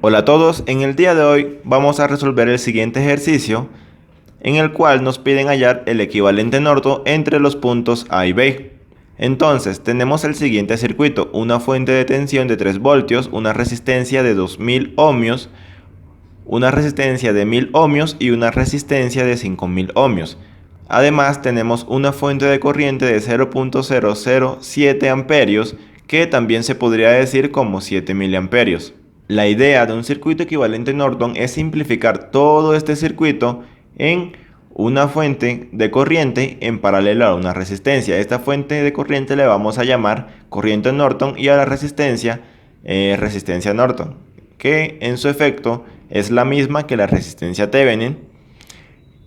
Hola a todos, en el día de hoy vamos a resolver el siguiente ejercicio en el cual nos piden hallar el equivalente Norton entre los puntos A y B. Entonces tenemos el siguiente circuito, una fuente de tensión de 3 voltios, una resistencia de 2000 ohmios, una resistencia de 1000 ohmios y una resistencia de 5000 ohmios. Además tenemos una fuente de corriente de 0.007 amperios que también se podría decir como 7 miliamperios. La idea de un circuito equivalente Norton es simplificar todo este circuito en una fuente de corriente en paralelo a una resistencia. Esta fuente de corriente le vamos a llamar corriente Norton y a la resistencia Norton, que en su efecto es la misma que la resistencia Thevenin.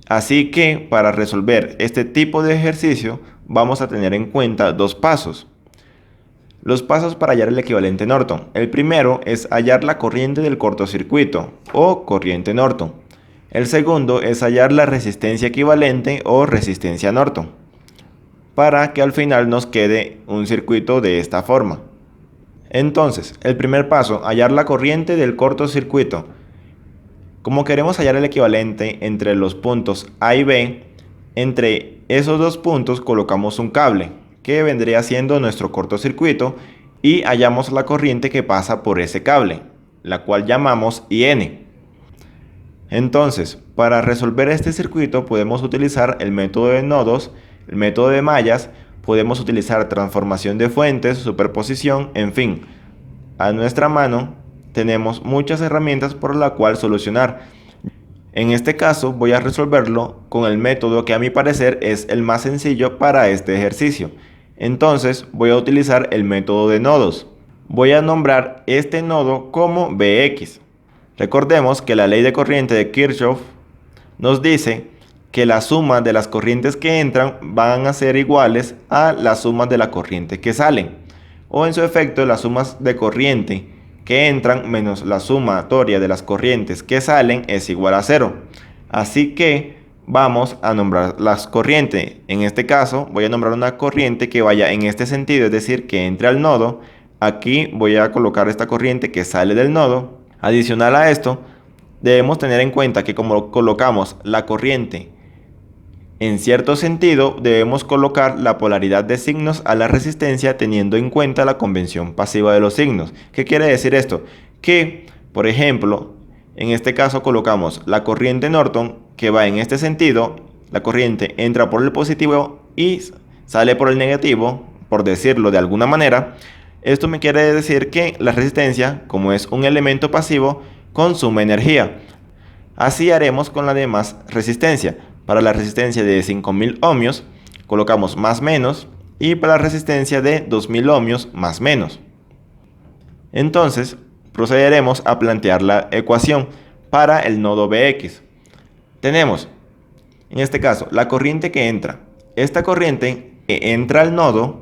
Así que para resolver este tipo de ejercicio vamos a tener en cuenta dos pasos. Los pasos para hallar el equivalente Norton. El primero es hallar la corriente del cortocircuito o corriente Norton. El segundo es hallar la resistencia equivalente o resistencia Norton, para que al final nos quede un circuito de esta forma. Entonces, el primer paso, hallar la corriente del cortocircuito. Como queremos hallar el equivalente entre los puntos A y B, entre esos dos puntos colocamos un cable, que vendría siendo nuestro cortocircuito, y hallamos la corriente que pasa por ese cable, la cual llamamos IN. Entonces, para resolver este circuito podemos utilizar el método de nodos, el método de mallas, podemos utilizar transformación de fuentes, superposición, en fin. A nuestra mano tenemos muchas herramientas por la cual solucionar. En este caso voy a resolverlo con el método que a mi parecer es el más sencillo para este ejercicio. Entonces voy a utilizar el método de nodos. Voy a nombrar este nodo como Bx. Recordemos que la ley de corriente de Kirchhoff nos dice que la suma de las corrientes que entran van a ser iguales a la suma de la corriente que salen. O en su efecto, las sumas de corriente que entran menos la sumatoria de las corrientes que salen es igual a 0. Así que vamos a nombrar las corrientes. En este caso voy a nombrar una corriente que vaya en este sentido, es decir, que entre al nodo. Aquí voy a colocar esta corriente que sale del nodo. Adicional a esto, debemos tener en cuenta que como colocamos la corriente en cierto sentido, debemos colocar la polaridad de signos a la resistencia teniendo en cuenta la convención pasiva de los signos. ¿Qué quiere decir esto? Que, por ejemplo, en este caso colocamos la corriente Norton que va en este sentido, la corriente entra por el positivo y sale por el negativo, por decirlo de alguna manera. Esto me quiere decir que la resistencia, como es un elemento pasivo, consume energía. Así haremos con la demás resistencia. Para la resistencia de 5000 ohmios colocamos más menos y para la resistencia de 2000 ohmios más menos. Entonces procederemos a plantear la ecuación para el nodo Bx. Tenemos en este caso la corriente que entra. Esta corriente que entra al nodo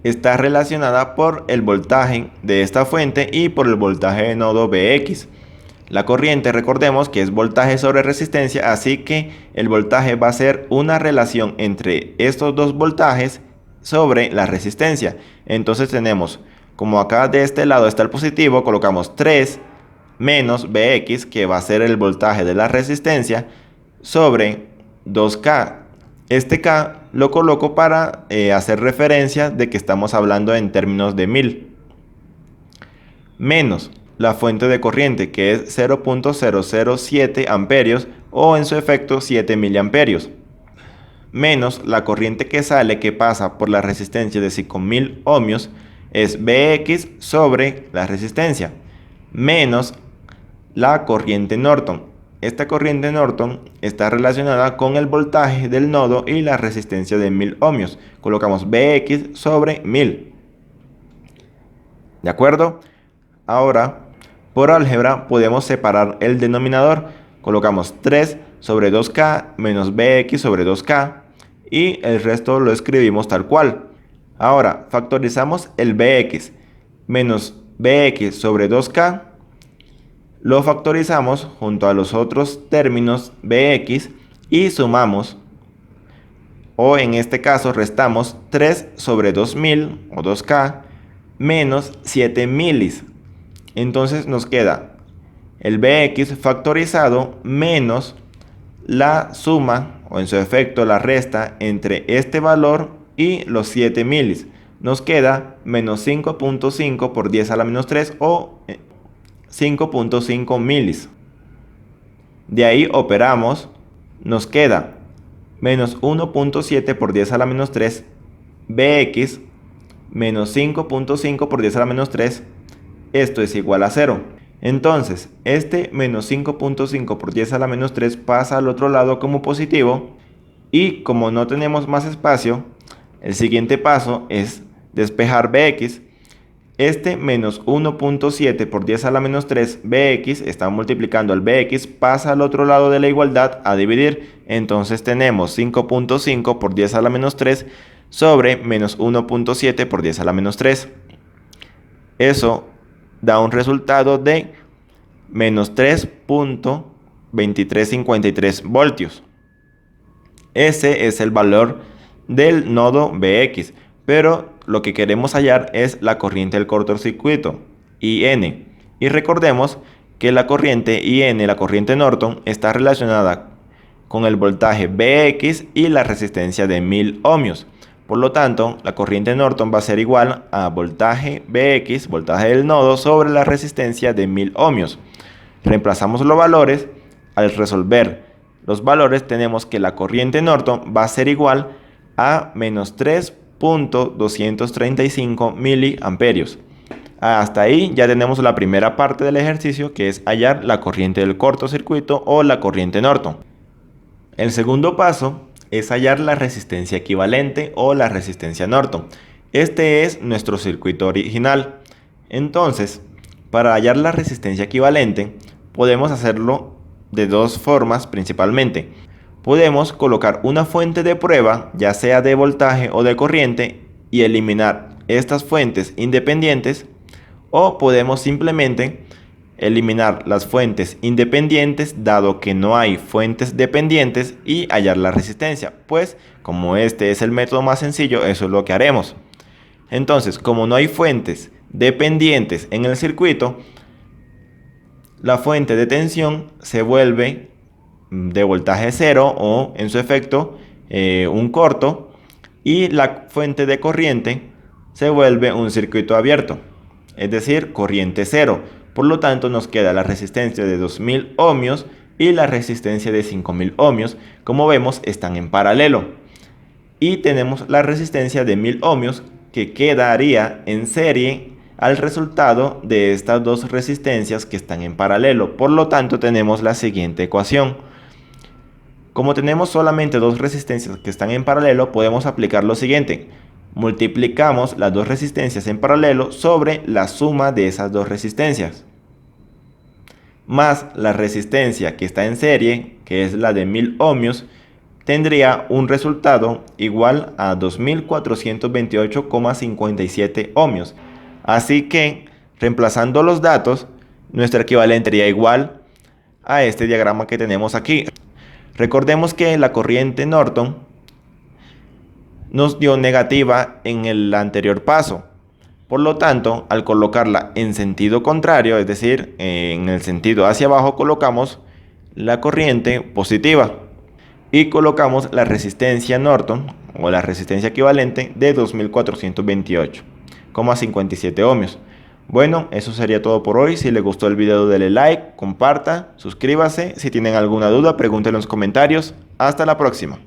está relacionada por el voltaje de esta fuente y por el voltaje de nodo Bx. La corriente, recordemos que es voltaje sobre resistencia, así que el voltaje va a ser una relación entre estos dos voltajes sobre la resistencia. Entonces tenemos, como acá de este lado está el positivo, colocamos 3 menos Bx, que va a ser el voltaje de la resistencia, sobre 2K. Este K lo coloco para hacer referencia de que estamos hablando en términos de 1000. Menos la fuente de corriente, que es 0.007 amperios o en su efecto 7 miliamperios. Menos la corriente que sale, que pasa por la resistencia de 5000 ohmios, es Bx sobre la resistencia. Menos la corriente Norton. Esta corriente Norton está relacionada con el voltaje del nodo y la resistencia de 1000 ohmios. Colocamos Bx sobre 1000. ¿De acuerdo? Ahora, por álgebra, podemos separar el denominador. Colocamos 3 sobre 2K menos Bx sobre 2K y el resto lo escribimos tal cual. Ahora, factorizamos el Bx menos Bx sobre 2K. Lo factorizamos junto a los otros términos Bx y sumamos, o en este caso restamos 3 sobre 2000 o 2K menos 7 milis. Entonces nos queda el Bx factorizado menos la suma, o en su efecto la resta, entre este valor y los 7 milis. Nos queda menos 5.5 por 10 a la menos 3 o 5.5 milis. De ahí operamos, nos queda menos 1.7 por 10 a la menos 3 Bx menos 5.5 por 10 a la menos 3, esto es igual a 0. Entonces, este menos 5.5 por 10 a la menos 3 pasa al otro lado como positivo, y como no tenemos más espacio, el siguiente paso es despejar Bx. Este menos 1.7 por 10 a la menos 3 Bx, está multiplicando al Bx, pasa al otro lado de la igualdad a dividir. Entonces tenemos 5.5 por 10 a la menos 3 sobre menos 1.7 por 10 a la menos 3. Eso da un resultado de menos 3.2353 voltios. Ese es el valor del nodo Bx, pero lo que queremos hallar es la corriente del cortocircuito, IN. Y recordemos que la corriente IN, la corriente Norton, está relacionada con el voltaje Bx y la resistencia de 1000 ohmios. Por lo tanto, la corriente Norton va a ser igual a voltaje Bx, voltaje del nodo, sobre la resistencia de 1000 ohmios. Reemplazamos los valores. Al resolver los valores tenemos que la corriente Norton va a ser igual a menos 3.235 miliamperios. Hasta ahí ya tenemos la primera parte del ejercicio, que es hallar la corriente del cortocircuito o la corriente Norton. El segundo paso es hallar la resistencia equivalente o la resistencia Norton. Este es nuestro circuito original. Entonces, para hallar la resistencia equivalente, podemos hacerlo de dos formas principalmente. Podemos colocar una fuente de prueba, ya sea de voltaje o de corriente, y eliminar estas fuentes independientes, o podemos simplemente eliminar las fuentes independientes, dado que no hay fuentes dependientes, y hallar la resistencia. Pues como este es el método más sencillo, eso es lo que haremos. Entonces, como no hay fuentes dependientes en el circuito, la fuente de tensión se vuelve de voltaje cero, o en su efecto un corto, y la fuente de corriente se vuelve un circuito abierto, es decir, corriente cero. Por lo tanto, nos queda la resistencia de 2000 ohmios y la resistencia de 5000 ohmios. Como vemos, están en paralelo. Y tenemos la resistencia de 1000 ohmios, que quedaría en serie al resultado de estas dos resistencias que están en paralelo. Por lo tanto, tenemos la siguiente ecuación. Como tenemos solamente dos resistencias que están en paralelo, podemos aplicar lo siguiente. Multiplicamos las dos resistencias en paralelo sobre la suma de esas dos resistencias, más la resistencia que está en serie, que es la de 1000 ohmios, tendría un resultado igual a 2428,57 ohmios. Así que, reemplazando los datos, nuestro equivalente sería igual a este diagrama que tenemos aquí. Recordemos que la corriente Norton nos dio negativa en el anterior paso. Por lo tanto, al colocarla en sentido contrario, es decir, en el sentido hacia abajo, colocamos la corriente positiva y colocamos la resistencia Norton, o la resistencia equivalente, de 2428,57 ohmios. Bueno, eso sería todo por hoy. Si les gustó el video, denle like, comparta, suscríbase. Si tienen alguna duda, pregúntenlo en los comentarios. Hasta la próxima.